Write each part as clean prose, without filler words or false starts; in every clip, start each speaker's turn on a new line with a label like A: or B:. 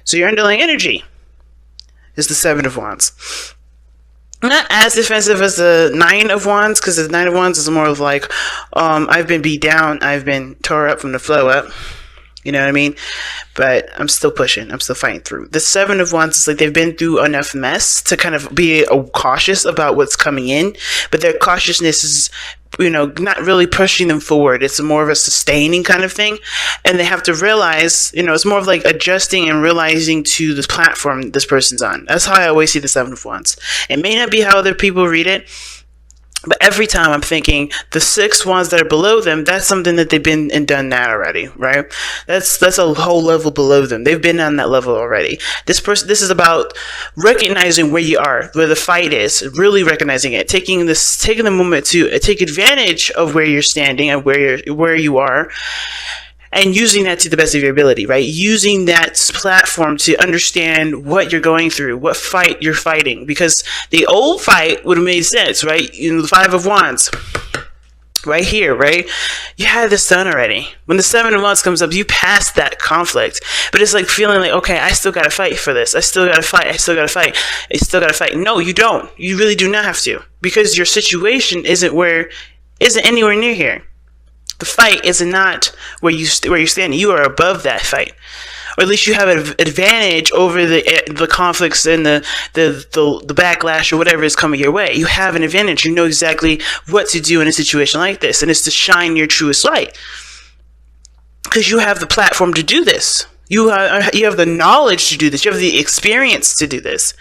A: So your underlying energy is the Seven of Wands. Not as defensive as the Nine of Wands, because the Nine of Wands is more of like, I've been beat down, I've been tore up from the flow up. You know what I mean? But I'm still pushing. I'm still fighting through. The Seven of Wands is like they've been through enough mess to kind of be cautious about what's coming in. But their cautiousness is, not really pushing them forward. It's more of a sustaining kind of thing. And they have to realize, it's more of like adjusting and realizing to this platform this person's on. That's how I always see the Seven of Wands. It may not be how other people read it. But every time I'm thinking the 6 wands that are below them, that's something that they've been and done that already, right? That's a whole level below them. They've been on that level already. This is about recognizing where you are, where the fight is, really recognizing it, taking the moment to take advantage of where you're standing and where you are. And using that to the best of your ability, right? Using that platform to understand what you're going through, what fight you're fighting. Because the old fight would have made sense, right? The Five of Wands, right here, right? You had this done already. When the Seven of Wands comes up, you passed that conflict. But it's like feeling like, okay, I still got to fight for this. I still got to fight. I still got to fight. I still got to fight. No, you don't. You really do not have to. Because your situation isn't anywhere near here. The fight is not where you're standing. You are above that fight, or at least you have an advantage over the conflicts and the backlash or whatever is coming your way. You have an advantage. You know exactly what to do in a situation like this, and it's to shine your truest light because you have the platform to do this. You have the knowledge to do this. You have the experience to do this.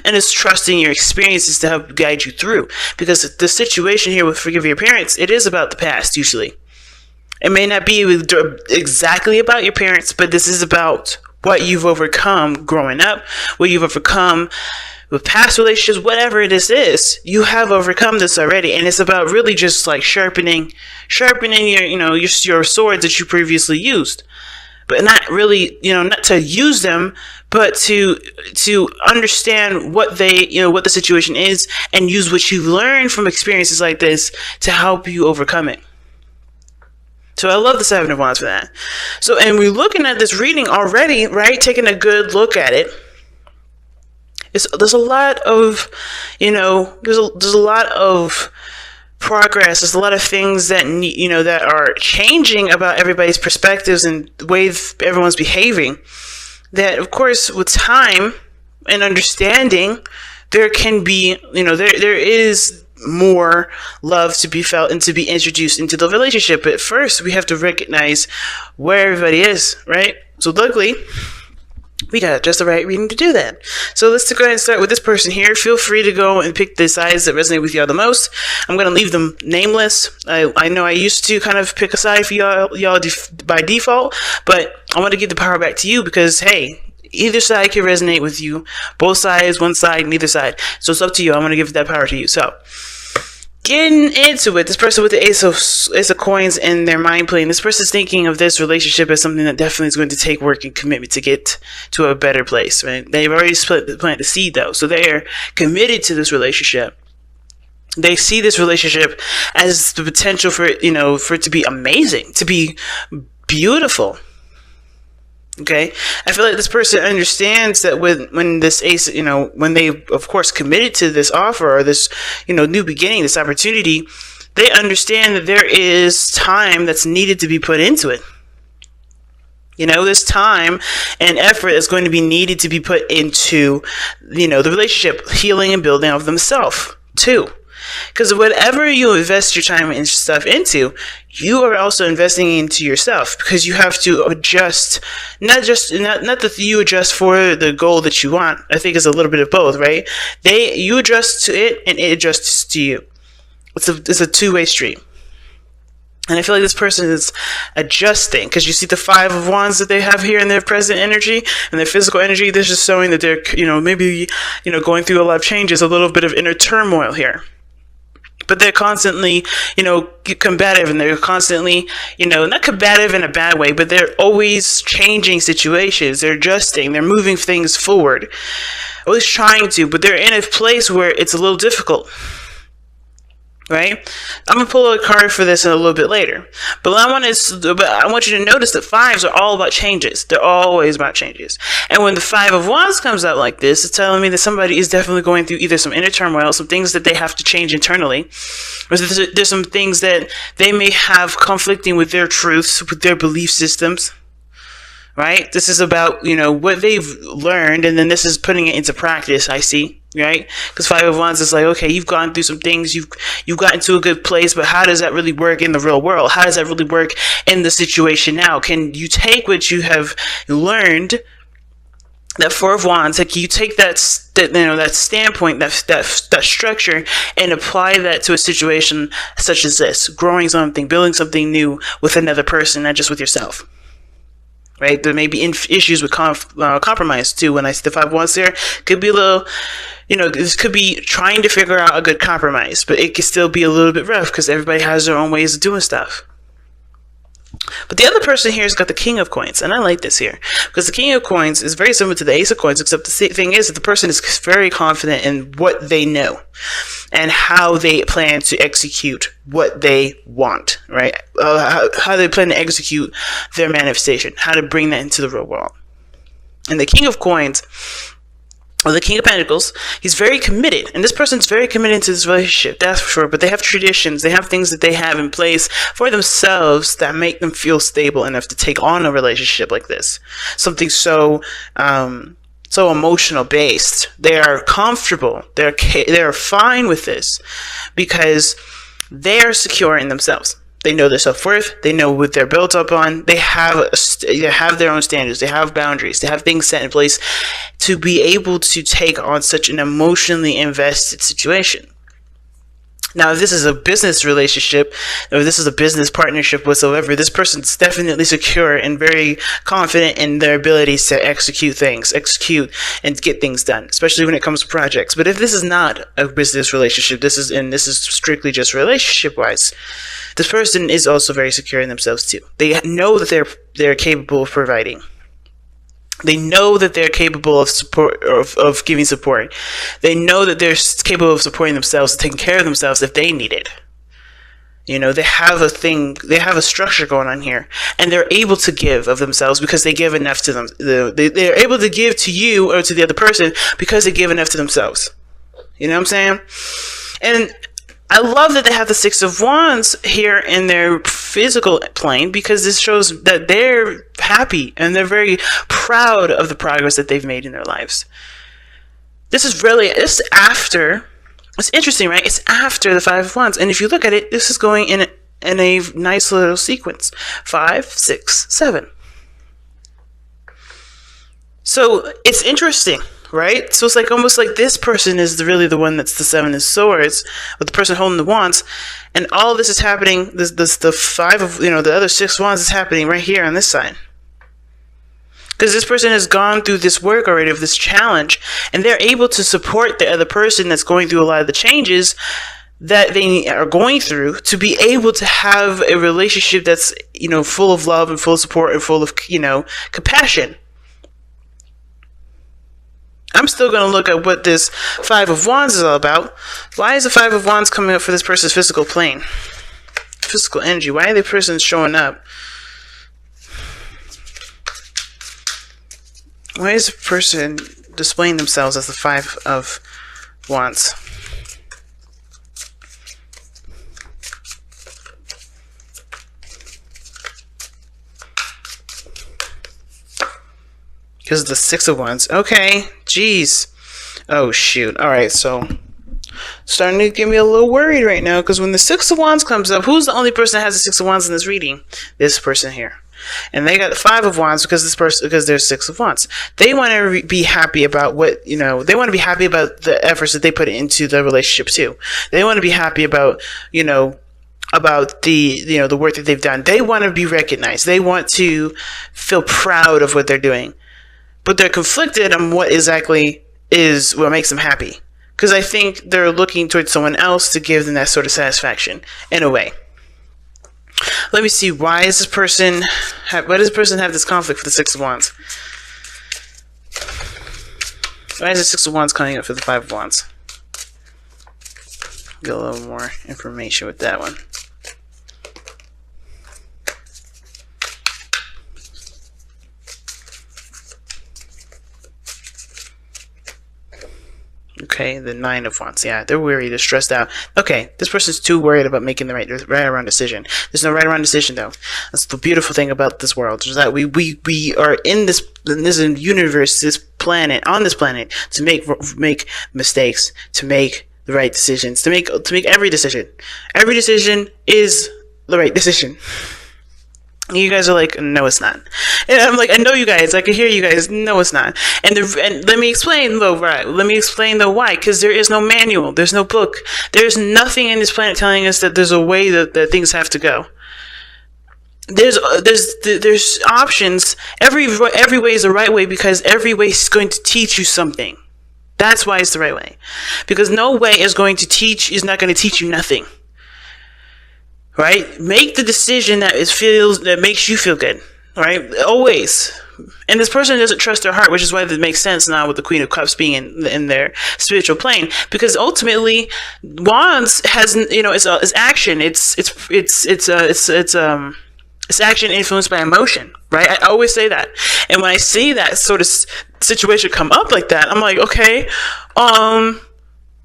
A: And it's trusting your experiences to help guide you through. Because the situation here with Forgive Your Parents, it is about the past usually. It may not be exactly about your parents, but this is about what you've overcome growing up, what you've overcome with past relationships, whatever this is. You have overcome this already, and it's about really just like sharpening your swords that you previously used, but not really, not to use them, but to understand what what the situation is, and use what you've learned from experiences like this to help you overcome it. So I love the Seven of Wands for that. So, and we're looking at this reading already, right? Taking a good look at it. There's a lot of, there's a lot of progress. There's a lot of things that, that are changing about everybody's perspectives and the way everyone's behaving. That, of course, with time and understanding, there can be, there is more love to be felt and to be introduced into the relationship. But first, we have to recognize where everybody is, right? So luckily, we got just the right reading to do that. So let's go ahead and start with this person here. Feel free to go and pick the sides that resonate with y'all the most. I'm going to leave them nameless. I know I used to kind of pick a side for y'all by default, but I want to give the power back to you because, hey, either side can resonate with you. Both sides, one side, neither side. So it's up to you. I'm going to give that power to you. So, getting into it, this person with the Ace of Coins in their mind playing, this person's thinking of this relationship as something that definitely is going to take work and commitment to get to a better place, right? They've already planted the seed, though. So they're committed to this relationship. They see this relationship as the potential for it to be amazing, to be beautiful. Okay, I feel like this person understands that when this ace, when they, of course, committed to this offer or this, new beginning, this opportunity, they understand that there is time that's needed to be put into it. There's time and effort that's going to be needed to be put into, the relationship, healing and building of themselves too. Because whatever you invest your time and stuff into, you are also investing into yourself, because you have to adjust, not that you adjust for the goal that you want. I think it's a little bit of both, right? You adjust to it and it adjusts to you. It's a two-way street. And I feel like this person is adjusting, because you see the Five of Wands that they have here in their present energy and their physical energy. This is showing that they're, maybe, going through a lot of changes, a little bit of inner turmoil here. But they're constantly, combative, and they're constantly, not combative in a bad way, but they're always changing situations. They're adjusting. They're moving things forward. Always trying to, but they're in a place where it's a little difficult. right? I'm gonna pull a card for this in a little bit later, but I want you to notice that fives are all about changes. They're always about changes. And when the Five of Wands comes out like this, it's telling me that somebody is definitely going through either some inner turmoil, some things that they have to change internally, or there's some things that they may have conflicting with their truths, with their belief systems. Right? This is about, what they've learned, and then this is putting it into practice, I see, right? Because Five of Wands is like, okay, you've gone through some things, you've gotten to a good place, but how does that really work in the real world? How does that really work in the situation now? Can you take what you have learned, that Four of Wands, like you take that standpoint, that structure, and apply that to a situation such as this, growing something, building something new with another person, not just with yourself. Right? There may be issues with compromise too. When I see the Five of Wands there, could be a little, this could be trying to figure out a good compromise, but it could still be a little bit rough because everybody has their own ways of doing stuff. But the other person here has got the King of Coins, and I like this here because the King of Coins is very similar to the Ace of Coins, except the thing is that the person is very confident in what they know and how they plan to execute what they want, right? How they plan to execute their manifestation, how to bring that into the real world. And the King of Coins, or the King of Pentacles, he's very committed, and this person's very committed to this relationship, that's for sure. But they have traditions, they have things that they have in place for themselves that make them feel stable enough to take on a relationship like this. Something so emotional based. They are comfortable. They're fine with this because they are secure in themselves. They know their self-worth. They know what they're built up on. They have their own standards. They have boundaries. They have things set in place to be able to take on such an emotionally invested situation. Now, if this is a business relationship, or this is a business partnership whatsoever, this person's definitely secure and very confident in their abilities to execute and get things done, especially when it comes to projects. But if this is not a business relationship, this is strictly just relationship-wise, this person is also very secure in themselves too. They know that they're capable of providing. They know that they're capable of support, of giving support. They know that they're capable of supporting themselves, taking care of themselves if they need it. They have a structure going on here, and they're able to give of themselves because they give enough to them. They're able to give to you or to the other person because they give enough to themselves. You know what I'm saying? And I love that they have the Six of Wands here in their physical plane because this shows that they're happy and they're very proud of the progress that they've made in their lives. It's after, it's interesting, right? It's after the Five of Wands. And if you look at it, this is going in a nice little sequence. 5, 6, 7. So it's interesting. Right? So it's like almost like this person is really the one that's the Seven of Swords, with the person holding the wands, and all this is happening. The Five of the other Six Wands is happening right here on this side, because this person has gone through this work already of this challenge, and they're able to support the other person that's going through a lot of the changes that they are going through to be able to have a relationship that's full of love and full of support and full of compassion. I'm still going to look at what this Five of Wands is all about. Why is the Five of Wands coming up for this person's physical plane? Physical energy. Why are the persons showing up? Why is the person displaying themselves as the Five of Wands? Because of the Six of Wands. Okay, jeez. Oh, shoot. Alright, so starting to get me a little worried right now, because when the Six of Wands comes up, who's the only person that has the Six of Wands in this reading? This person here. And they got the Five of Wands because there's Six of Wands. They want to be happy about they want to be happy about the efforts that they put into the relationship too. They want to be happy about, about the work that they've done. They want to be recognized. They want to feel proud of what they're doing. But they're conflicted on what exactly is what makes them happy. Because I think they're looking towards someone else to give them that sort of satisfaction, in a way. Let me see, why does this person have this conflict for the Six of Wands? Why is the Six of Wands coming up for the Five of Wands? get a little more information with that one. Okay, the Nine of Wands. Yeah, they're weary, they're stressed out. Okay, this person's too worried about making the right or wrong decision. There's no right or wrong decision, though. That's the beautiful thing about this world, is that we are in this universe, this planet, on this planet, to make mistakes, to make the right decisions, to make every decision. Every decision is the right decision. You guys are like, no, it's not. And I'm like, I know you guys. I can hear you guys. No, it's not. And let me explain though. Right? Let me explain though why. Because there is no manual. There's no book. There's nothing in this planet telling us that there's a way that things have to go. There's options. Every way is the right way, because every way is going to teach you something. That's why it's the right way. Because no way is not going to teach you nothing. Right? Make the decision that makes you feel good. Right? Always. And this person doesn't trust their heart, which is why that makes sense now with the Queen of Cups being in their spiritual plane. Because ultimately, Wands has, it's action. It's action influenced by emotion. Right? I always say that. And when I see that sort of situation come up like that, I'm like, okay,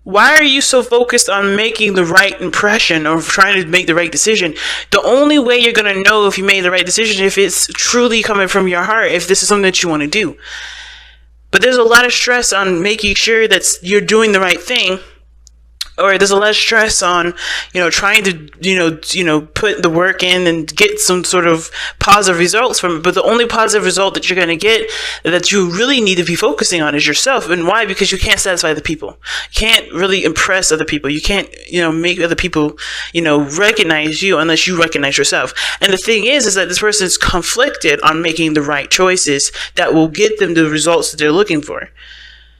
A: why are you so focused on making the right impression or trying to make the right decision? The only way you're going to know if you made the right decision if it's truly coming from your heart, if this is something that you want to do. But there's a lot of stress on making sure that you're doing the right thing. Or there's a lot of stress on, trying to, put the work in and get some sort of positive results from it. But the only positive result that you're going to get, that you really need to be focusing on, is yourself. And why? Because you can't satisfy the people. You can't really impress other people. You can't, make other people, recognize you unless you recognize yourself. And the thing is that this person is conflicted on making the right choices that will get them the results that they're looking for.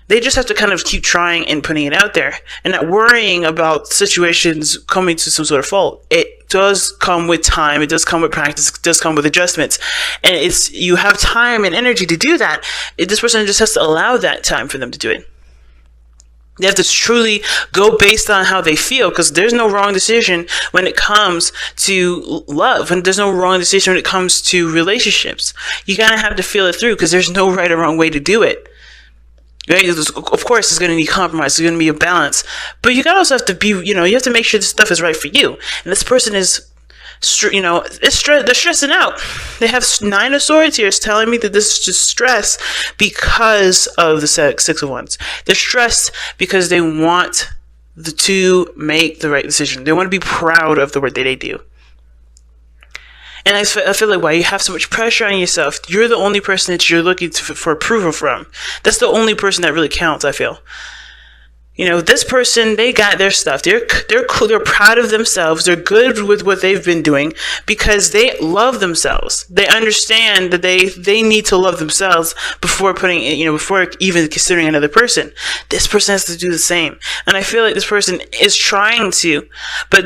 A: They just have to kind of keep trying and putting it out there and not worrying about situations coming to some sort of fault. It does come with time. It does come with practice. It does come with adjustments. And you have time and energy to do that. This person just has to allow that time for them to do it. They have to truly go based on how they feel, because there's no wrong decision when it comes to love, and there's no wrong decision when it comes to relationships. You gotta have to feel it through, because there's no right or wrong way to do it. Right? Of course, it's going to need compromise. There's going to be a balance. But you also have to be, you have to make sure this stuff is right for you. And this person is, they're stressing out. They have Nine of Swords here. It's telling me that this is just stress because of the Six of Wands. They're stressed because they want to make the right decision. They want to be proud of the work that they do. And I feel like, why you have so much pressure on yourself? You're the only person that you're looking for approval from. That's the only person that really counts, I feel. This person, they got their stuff. They're cool. They're proud of themselves. They're good with what they've been doing because they love themselves. They understand that they need to love themselves before before even considering another person. This person has to do the same. And I feel like this person is trying to, but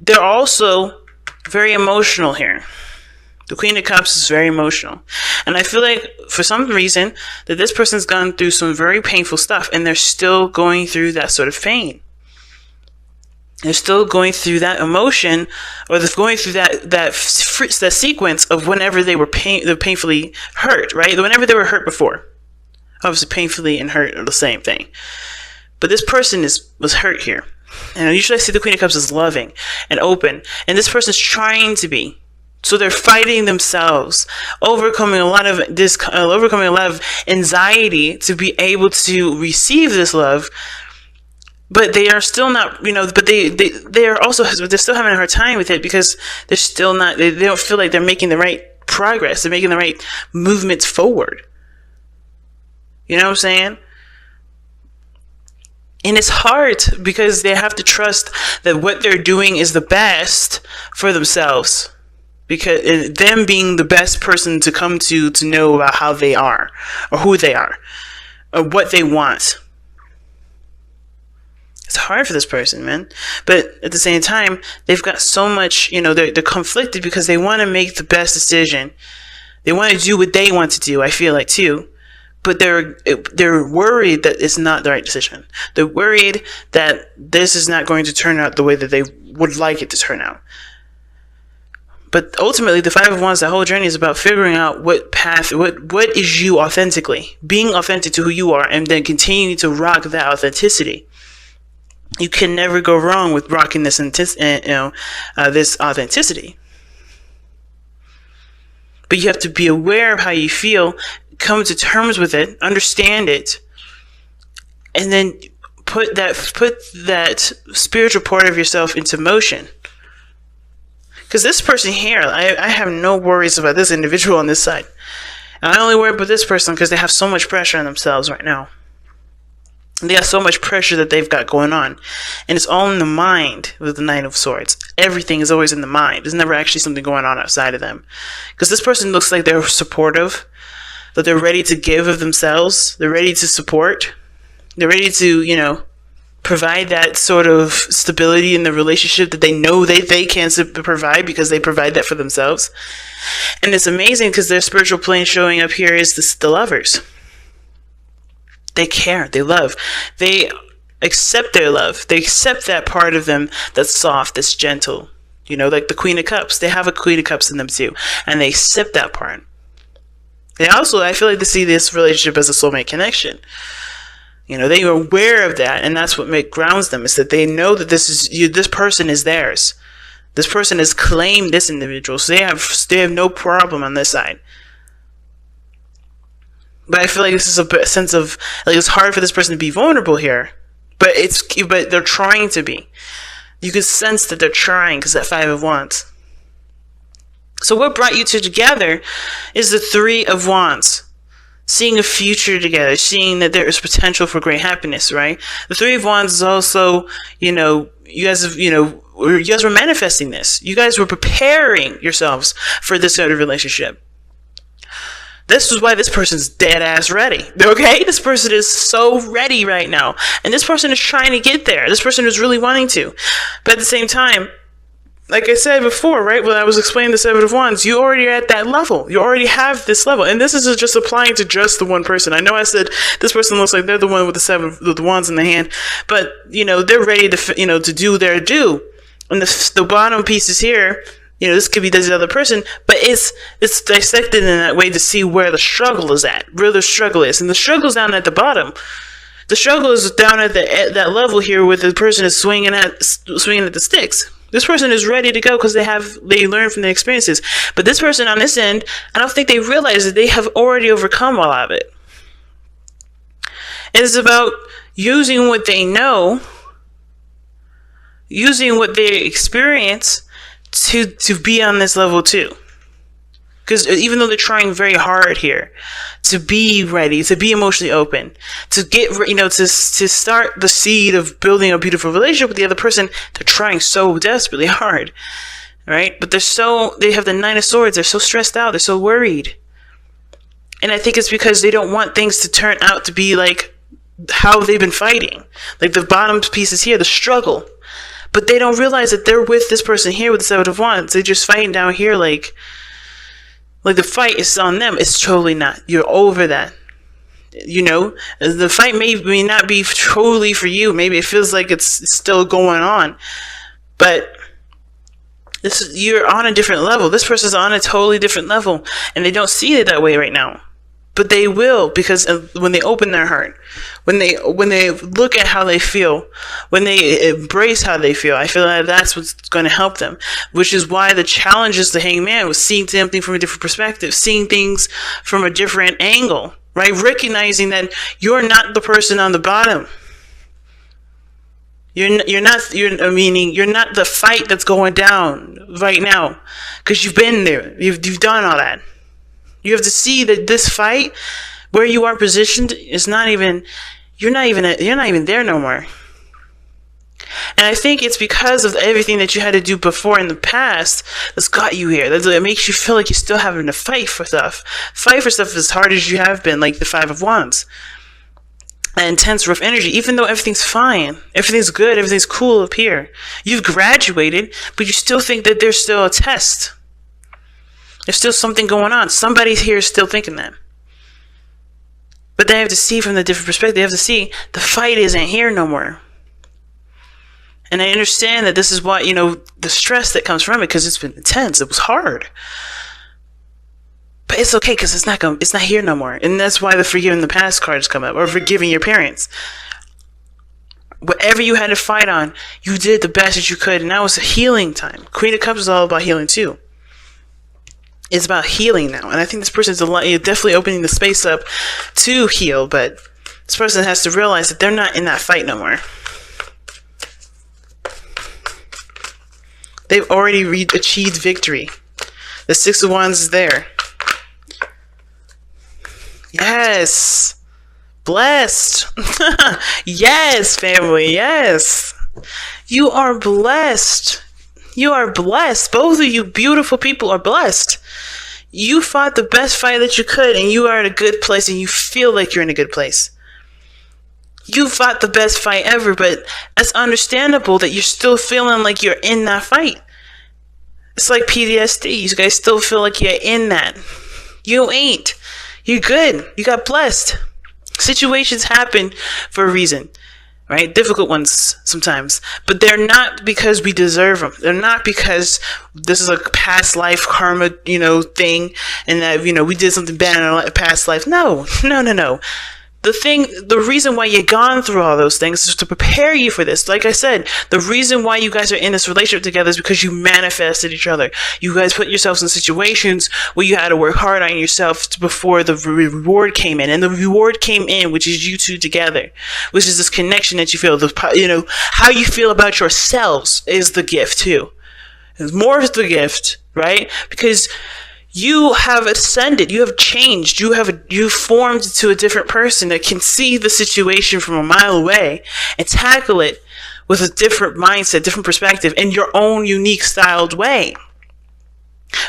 A: they're also very emotional here. The Queen of Cups is very emotional. And I feel like for some reason that this person's gone through some very painful stuff, and they're still going through that sort of pain. They're still going through that emotion, or they're going through that sequence of whenever they were painfully hurt, right? Whenever they were hurt before. Obviously, painfully and hurt are the same thing. But this person was hurt here. And usually I see the Queen of Cups as loving and open. And this person's trying to be. So they're fighting themselves, overcoming a lot of anxiety to be able to receive this love. But they are still not, but they're still having a hard time with it, because they're still not, they don't feel like they're making the right progress. They're making the right movements forward. You know what I'm saying? And it's hard because they have to trust that what they're doing is the best for themselves. Because them being the best person to come to know about how they are, or who they are, or what they want. It's hard for this person, man. But at the same time, they've got so much, they're conflicted because they want to make the best decision. They want to do what they want to do, I feel like, too. but they're worried that it's not the right decision. They're worried that this is not going to turn out the way that they would like it to turn out. But ultimately, the Five of Wands, the whole journey is about figuring out what path, what is you authentically, being authentic to who you are, and then continuing to rock that authenticity. You can never go wrong with rocking this authenticity. But you have to be aware of how you feel, come to terms with it, understand it, and then put that spiritual part of yourself into motion. Because this person here, I have no worries about this individual on this side. And I only worry about this person because they have so much pressure on themselves right now. They have so much pressure that they've got going on. And it's all in the mind with the Nine of Swords. Everything is always in the mind. There's never actually something going on outside of them. Because this person looks like they're supportive, that they're ready to give of themselves. They're ready to support. They're ready to, provide that sort of stability in the relationship that they know they can provide because they provide that for themselves. And it's amazing because their spiritual plane showing up here is the Lovers. They care, they love, they accept their love, they accept that part of them that's soft, that's gentle, like the Queen of Cups. They have a Queen of Cups in them too, and they accept that part. They also, I feel like they see this relationship as a soulmate connection. They are aware of that, and that's what grounds them, is that they know that this person is theirs. This person has claimed this individual, so they have no problem on this side. But I feel like this is a sense of, like, it's hard for this person to be vulnerable here, but they're trying to be. You can sense that they're trying because that Five of Wands. So what brought you two together is the Three of Wands. Seeing a future together, seeing that there is potential for great happiness, right? The Three of Wands is also, you guys were manifesting this. You guys were preparing yourselves for this sort of relationship. This is why this person's dead ass ready. Okay? This person is so ready right now. And this person is trying to get there. This person is really wanting to. But at the same time, like I said before, right, when I was explaining the Seven of Wands, you already are at that level. You already have this level. And this is just applying to just the one person. I know I said this person looks like they're the one with the Wands in the hand, but, they're ready to, to do their due. And the bottom piece is here. This could be this other person, but it's dissected in that way to see where the struggle is at, where the struggle is. And the struggle is down at the bottom. The struggle is down at that level here where the person is swinging at the sticks. This person is ready to go because they learned from their experiences. But this person on this end, I don't think they realize that they have already overcome a lot of it. It's about using what they know, using what they experience to be on this level too. Because even though they're trying very hard here to be ready, to be emotionally open, to get, to start the seed of building a beautiful relationship with the other person, they're trying so desperately hard, right? But they have the Nine of Swords. They're so stressed out. They're so worried. And I think it's because they don't want things to turn out to be like how they've been fighting. Like the bottom piece is here, the struggle. But they don't realize that they're with this person here with the Seven of Wands. They're just fighting down here like the fight is on them. It's totally not. You're over that. The fight may not be totally for you. Maybe it feels like it's still going on. But you're on a different level. This person's on a totally different level. And they don't see it that way right now. But they will, because when they open their heart, when they look at how they feel, when they embrace how they feel, I feel like that's what's going to help them. Which is why the challenge is the Hangman, was seeing something from a different perspective, seeing things from a different angle, right? Recognizing that you're not the person on the bottom. You're not the fight that's going down right now, because you've been there. You've done all that. You have to see that this fight, where you are positioned, is not even. You're not even there no more. And I think it's because of everything that you had to do before in the past that's got you here. That makes you feel like you're still having to fight for stuff. Fight for stuff as hard as you have been, like the Five of Wands. That intense, rough energy, even though everything's fine. Everything's good. Everything's cool up here. You've graduated, but you still think that there's still a test. There's still something going on. Somebody here is still thinking that. But they have to see from the different perspective. They have to see the fight isn't here no more. And I understand that this is why, the stress that comes from it, because it's been intense. It was hard. But it's okay, because it's not here no more. And that's why the forgiving the past cards come up, or forgiving your parents. Whatever you had to fight on, you did the best that you could, and now it's a healing time. Queen of Cups is all about healing too. It's about healing now, and I think this person is definitely opening the space up to heal, but this person has to realize that they're not in that fight no more. They've already achieved victory. The Six of Wands is there. Yes. Blessed. Yes, family. Yes. You are blessed. You are blessed. Both of you beautiful people are blessed. You fought the best fight that you could, and you are in a good place, and you feel like you're in a good place. You fought the best fight ever, but it's understandable that you're still feeling like you're in that fight. It's like PTSD. You guys still feel like you're in that. You ain't. You're good. You got blessed. Situations happen for a reason, right? Difficult ones sometimes, but they're not because we deserve them. They're not because this is a past life karma, thing, and that, we did something bad in our past life. No. The reason why you've gone through all those things is to prepare you for this. Like I said, the reason why you guys are in this relationship together is because you manifested each other. You guys put yourselves in situations where you had to work hard on yourself before the reward came in. And the reward came in, which is you two together, which is this connection that you feel. How you feel about yourselves is the gift too. It's more of the gift, right? Because you have ascended, you have changed, you've formed into a different person that can see the situation from a mile away and tackle it with a different mindset, different perspective, in your own unique styled way.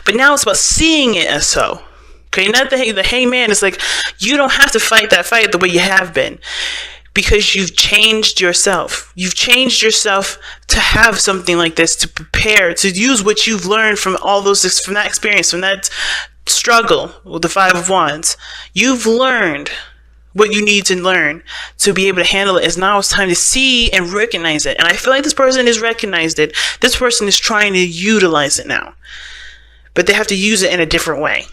A: But now it's about seeing it as so. Okay, not the hangman is like, you don't have to fight that fight the way you have been. Because you've changed yourself. You've changed yourself to have something like this, to prepare, to use what you've learned from all those, from that experience, from that struggle with the Five of Wands. You've learned what you need to learn to be able to handle it. It's now it's time to see and recognize it. And I feel like this person has recognized it. This person is trying to utilize it now. But they have to use it in a different way.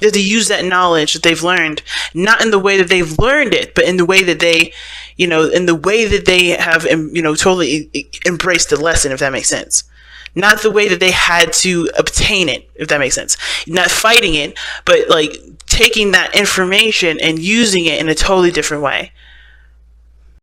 A: They have to use that knowledge that they've learned, not in the way that they've learned it, but in the way that they, in the way that they have, totally embraced the lesson, if that makes sense. Not the way that they had to obtain it, if that makes sense. Not fighting it, but like taking that information and using it in a totally different way.